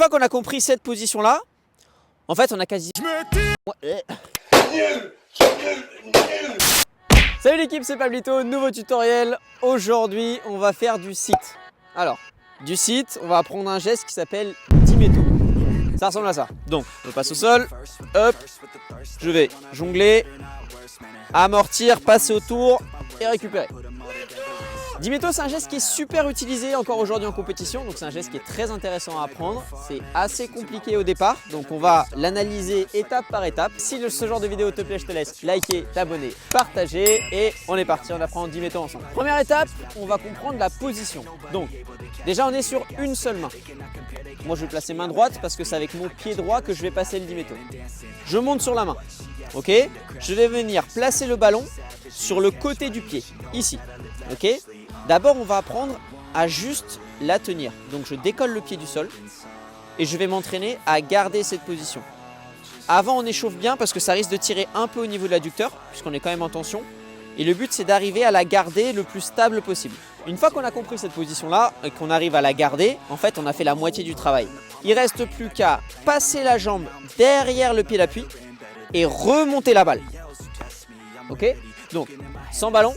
Une fois qu'on a compris cette position-là, en fait, on a quasi... Salut l'équipe, c'est Pablito, nouveau tutoriel. Aujourd'hui, on va faire du sit. Alors, du sit, on va apprendre un geste qui s'appelle Dimetto. Ça ressemble à ça. Donc, je passe au sol, hop, je vais jongler, amortir, passer autour et récupérer. Dimetto, c'est un geste qui est super utilisé encore aujourd'hui en compétition, donc c'est un geste qui est très intéressant à apprendre. C'est assez compliqué au départ, donc on va l'analyser étape par étape. Si ce genre de vidéo te plaît, je te laisse liker, t'abonner, partager et on est parti, on apprend Dimetto ensemble. Première étape, on va comprendre la position. Donc déjà on est sur une seule main. Moi je vais placer main droite parce que c'est avec mon pied droit que je vais passer le Dimetto. Je monte sur la main, ok? Je vais venir placer le ballon sur le côté du pied, ici, ok? D'abord, on va apprendre à juste la tenir. Donc, je décolle le pied du sol et je vais m'entraîner à garder cette position. Avant, on échauffe bien parce que ça risque de tirer un peu au niveau de l'adducteur puisqu'on est quand même en tension. Et le but, c'est d'arriver à la garder le plus stable possible. Une fois qu'on a compris cette position-là et qu'on arrive à la garder, en fait, on a fait la moitié du travail. Il ne reste plus qu'à passer la jambe derrière le pied d'appui et remonter la balle. Ok? Donc, sans ballon.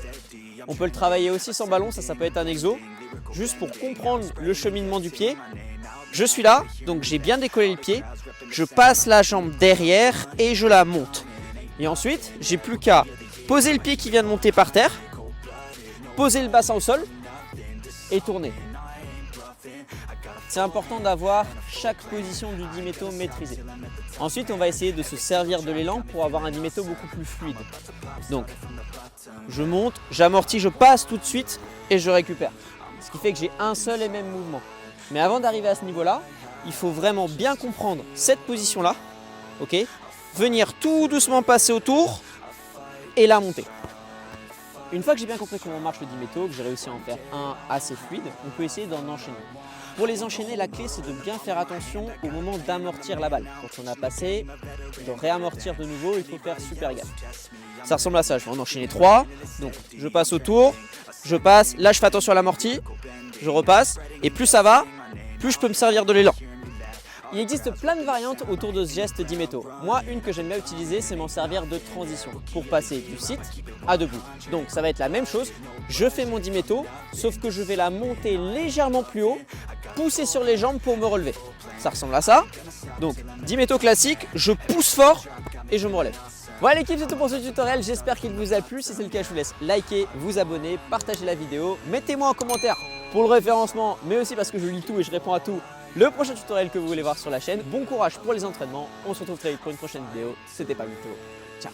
On peut le travailler aussi sans ballon, ça peut être un exo. Juste pour comprendre le cheminement du pied. Je suis là, donc j'ai bien décollé le pied. Je passe la jambe derrière et je la monte. Et ensuite, j'ai plus qu'à poser le pied qui vient de monter par terre, poser le bassin au sol et tourner. C'est important d'avoir chaque position du Dimetto maîtrisée. Ensuite, on va essayer de se servir de l'élan pour avoir un Dimetto beaucoup plus fluide. Donc, je monte, j'amortis, je passe tout de suite et je récupère. Ce qui fait que j'ai un seul et même mouvement. Mais avant d'arriver à ce niveau-là, il faut vraiment bien comprendre cette position-là. Ok ? Venir tout doucement passer autour et la monter. Une fois que j'ai bien compris comment marche le Dimetto, que j'ai réussi à en faire un assez fluide, on peut essayer d'en enchaîner. Pour les enchaîner, la clé c'est de bien faire attention au moment d'amortir la balle. Quand on a passé, de réamortir de nouveau, il faut faire super gaffe. Ça ressemble à ça, je vais en enchaîner 3. Donc je passe autour, je passe, là je fais attention à l'amorti, je repasse, et plus ça va, plus je peux me servir de l'élan. Il existe plein de variantes autour de ce geste Dimetto. Moi, une que j'aime bien utiliser, c'est m'en servir de transition pour passer du sit à debout. Donc ça va être la même chose, je fais mon Dimetto, sauf que je vais la monter légèrement plus haut, pousser sur les jambes pour me relever. Ça ressemble à ça. Donc Dimetto classique, je pousse fort et je me relève. Voilà l'équipe, c'est tout pour ce tutoriel, j'espère qu'il vous a plu. Si c'est le cas, je vous laisse liker, vous abonner, partager la vidéo. Mettez-moi en commentaire pour le référencement, mais aussi parce que je lis tout et je réponds à tout, le prochain tutoriel que vous voulez voir sur la chaîne. Bon courage pour les entraînements, on se retrouve très vite pour une prochaine vidéo. C'était Pablito, ciao.